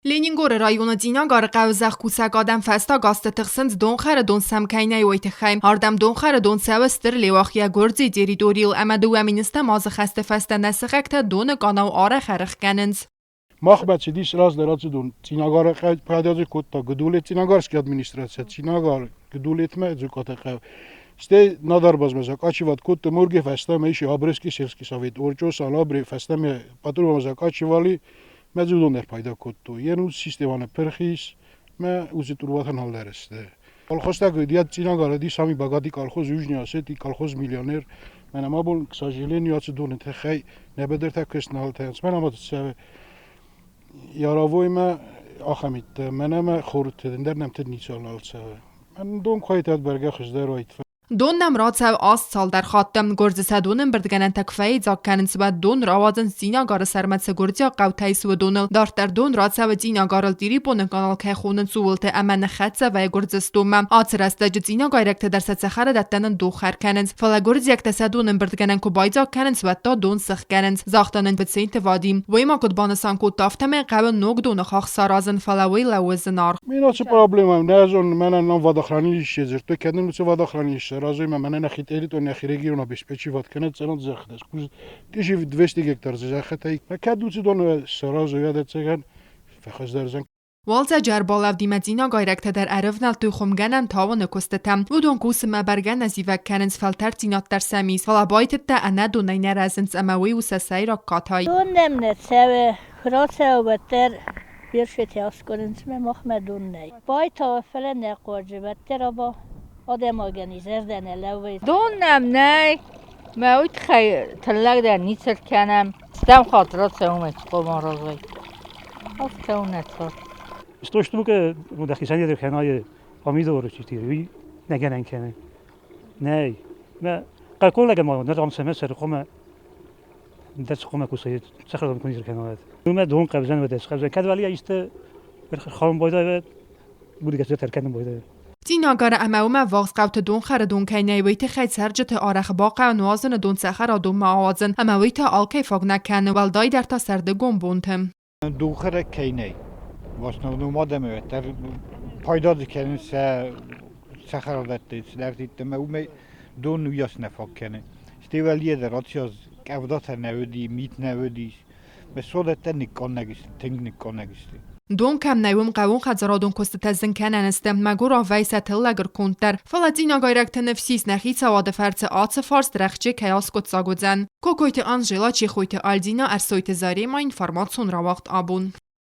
Լենինգորը ռայոնը ծինագարը qəvzəx կուսակադəm fəsta qastı tıxsınc donxarı donsam kəynəy oytıxaym. Ardam donxarı donsəvə stır levaxya görci teritoriyel əmədu əministə mazı xəstə fəstə nəsıqəkdə donu qanav arə xərıq kənınc. Махбачи диш раз дон цинагар пайдазы котта гдулет цинагорский администрация цинагар гдулетме зуката сте надар базмазак ачиват котта морге фаста меши абрески сельский совет орчо салабри фаста ме патрулмазак ачивали مزودونر پیدا کردو یه نوع سیستمان پرخیس من اوزی ترواتن حال درسته. کالخواسته که دیاد چینا گردی سامی باگادی کالخوز یوزنی آسیتی کالخوز میلیونر من اما بول کساجیلی نیاز دونه تخی نبدر تکست نهال تنس من اما تسوی یاراوی من آخمیت من اما خورد در نمتد نیسال آلسوی من دون خواهیت برگه خزده رویت. Դոննամ ռացավ ասցալ դար խատտեմ գործսադոնն բրդգանան տակվայի ձակկանից բա դոն ռավազն սինագարը սարմացը գործյա qավթայս ու դոնը դարտար դոն ռացավ սինագարը տիրիպոնը կանալ քայխունն ծուլտե ամանը խացա վայ գործստոմը ացրաստաճ սինագայրակտը դարսացախարը դատանն դոխարկանց ֆալագորձյակտը սադոնն բրդգանան կոբայձակկանց բա դոն սխկանց զախտանն բցեին տվադի ոյմա կոդբանասան կոտաֆտամը qավը նոգ դոնը խախ սարազն ֆալավի լավզնար Մինոց պրոբլեմա նազոն մենան վադախրանիլիշ եզեր դու կենում ու վադախրանիլիշ Разуем мене на территории нашей региона обеспечивать конец ценот захтас. Тиши 200 гектар захтай. На кадуци дон сразу яд цеган фахаздарзан. Walza ջարբալավ դիմացինա գայրակտը դար արևնալ տուխումգանան թավոնը կոստտամ ուդոն կուսմը բարգան ազիվակ կանենց ֆալտար ծինատտար սամիս ֆալաբայտտա անա դոնայներ ազնց ամավի ուսասայր ակաթայ Դոննեմնե ցավը խրոցավտեր բիրշեթի ասկորենց մե մөхմեդուննայ բայթա ֆլենե qorbetteraba آدم organizer دنیلوی دونم نه موید خیر تلاق در نیتر کنم استم خاطرات سومت قمان رازای افته اون نتفر استوشتو که مدخیشانی در خنای حمید و روچی تیروی نگنن کنه نه ما قاکل لگه ما نرام سمه سر قوم دست قوم کوسید سخر میکنی در خنایت ما دون قبضن و دست قبضن کد ولی ایسته خام بایده بودی که ترکندم بایده Տինագարը ամաումը վաղս կավթը դոն խարը դոն կայնայի վայթը խայց հրջը թե արախ բաղա նուազնը դոն ծախար ադոն մաղազն ամավիթը ալկայ ֆագնականը վալդայ դարտա սարդը գոմբոնթը دون خرا کینی واسه نمادم در پایدار کنی سخرادت درتیت ما دون نیاز نفاق کنه استیوالیه در آتیاز کودات نودی میت نودی به صورت نکان نگیست تنگ نکان نگیستی Դոն կամ նայում qavուն խածարադոն կոստտազն կանանստեմ մագոր ավայսա թլագր կոնտար ֆալատինա գայրակտը նվսիս նախից ավադը ֆարցը ացը ֆարս դրախճե քայաս կոծագոձան կոկոյտը անժելա չեխոյտը ալդինա արսոյտը զարեմա ինֆորմացիոն ռավախտ աբուն